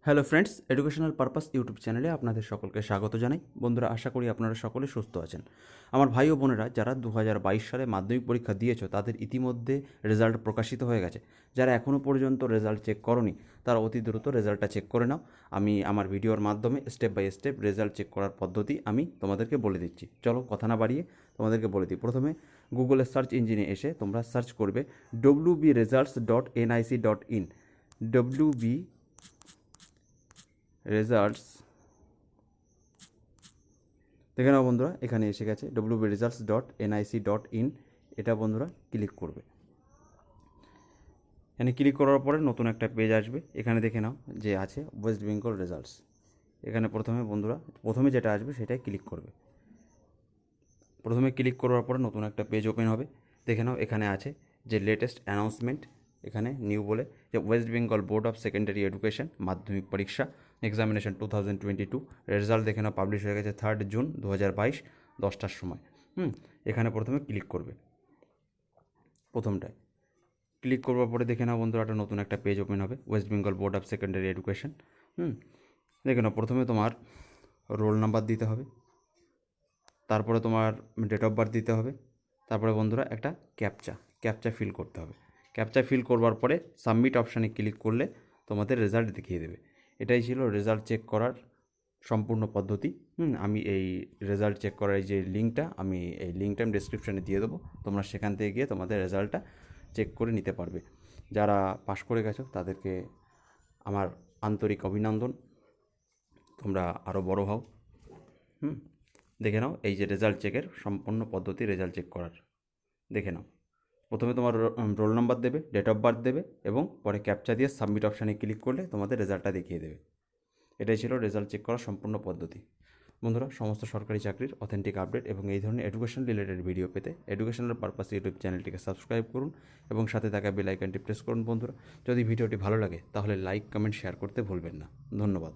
Hello friends, educational purpose YouTube চ্যানেলে আপনাদের সকলকে স্বাগত জানাই। বন্ধুরা, আশা করি আপনারা সকলে সুস্থ আছেন। আমার ভাই ও বোনেরা যারা 2022 সালে মাধ্যমিক পরীক্ষা দিয়েছো তাদের ইতিমধ্যে রেজাল্ট প্রকাশিত হয়ে গেছে। যারা এখনও পর্যন্ত রেজাল্ট চেক করনি তারা অতি দ্রুত রেজাল্টটা চেক করে নাও। আমি আমার ভিডিওর মাধ্যমে step by step result check করার পদ্ধতি আমি তোমাদেরকে বলে দিচ্ছি। চলো কথা না বাড়িয়ে তোমাদেরকে বলে দিই। প্রথমে গুগলের সার্চ ইঞ্জিনে এসে তোমরা সার্চ করবে wbresults.nic.in wb রেজাল্টস। দেখে নাও বন্ধুরা, এখানে এসে গেছে wbresults.nic.in। এটা বন্ধুরা ক্লিক করবে। এখানে ক্লিক করার পরে নতুন একটা পেজ আসবে। এখানে দেখে নাও যে আছে ওয়েস্ট বেঙ্গল রেজাল্টস। এখানে প্রথমে যেটা আসবে সেটাই ক্লিক করবে। প্রথমে ক্লিক করার পরে নতুন একটা পেজ ওপেন হবে। দেখে নাও এখানে আছে যে লেটেস্ট অ্যানাউন্সমেন্ট, এখানে নিউ বলে যে West Bengal board of secondary education মাধ্যমিক পরীক্ষা এক্সামিনেশন 2022 রেজাল্ট দেখে নাও পাবলিশ হয়ে গেছে 3 জুন 2022 10টার সময়। এখানে প্রথমে ক্লিক করবে। প্রথমটায় ক্লিক করবার পরে দেখে নাও বন্ধুরা একটা নতুন একটা পেজ ওপেন হবে, West Bengal board of secondary education. দেখে নাও প্রথমে তোমার রোল নাম্বার দিতে হবে, তারপরে তোমার ডেট অফ বার্থ দিতে হবে, তারপরে বন্ধুরা একটা ক্যাপচা ফিল করতে হবে। ক্যাপচা ফিল করবার পরে সাবমিট অপশানে ক্লিক করলে তোমাদের রেজাল্ট দেখিয়ে দেবে। এটাই ছিল রেজাল্ট চেক করার সম্পূর্ণ পদ্ধতি। আমি এই রেজাল্ট চেক করার যে লিঙ্কটা আমি ডিসক্রিপশানে দিয়ে দেবো। তোমরা সেখান থেকে গিয়ে তোমাদের রেজাল্টটা চেক করে নিতে পারবে। যারা পাশ করে গেছো তাদেরকে আমার আন্তরিক অভিনন্দন, তোমরা আরও বড় হও। দেখে নাও এই যে রেজাল্ট চেকের সম্পূর্ণ পদ্ধতি রেজাল্ট চেক করার। দেখে নাও প্রথমে তোমার রোল নাম্বার দেবে, ডেট অফ বার্থ দেবে এবং পরে ক্যাপচা দিয়ে সাবমিট অপশানে ক্লিক করলে তোমাদের রেজাল্টটা দেখিয়ে দেবে। এটাই ছিল রেজাল্ট চেক করার সম্পূর্ণ পদ্ধতি। বন্ধুরা, সমস্ত সরকারি চাকরির অথেন্টিক আপডেট এবং এই ধরনের এডুকেশন রিলেটেড ভিডিও পেতে এডুকেশনাল পারপাস ইউটিউব চ্যানেলটিকে সাবস্ক্রাইব করুন এবং সাথে থাকা বেল আইকনটি প্রেস করুন। বন্ধুরা, যদি ভিডিওটি ভালো লাগে তাহলে লাইক, কমেন্ট, শেয়ার করতে ভুলবেন না। ধন্যবাদ।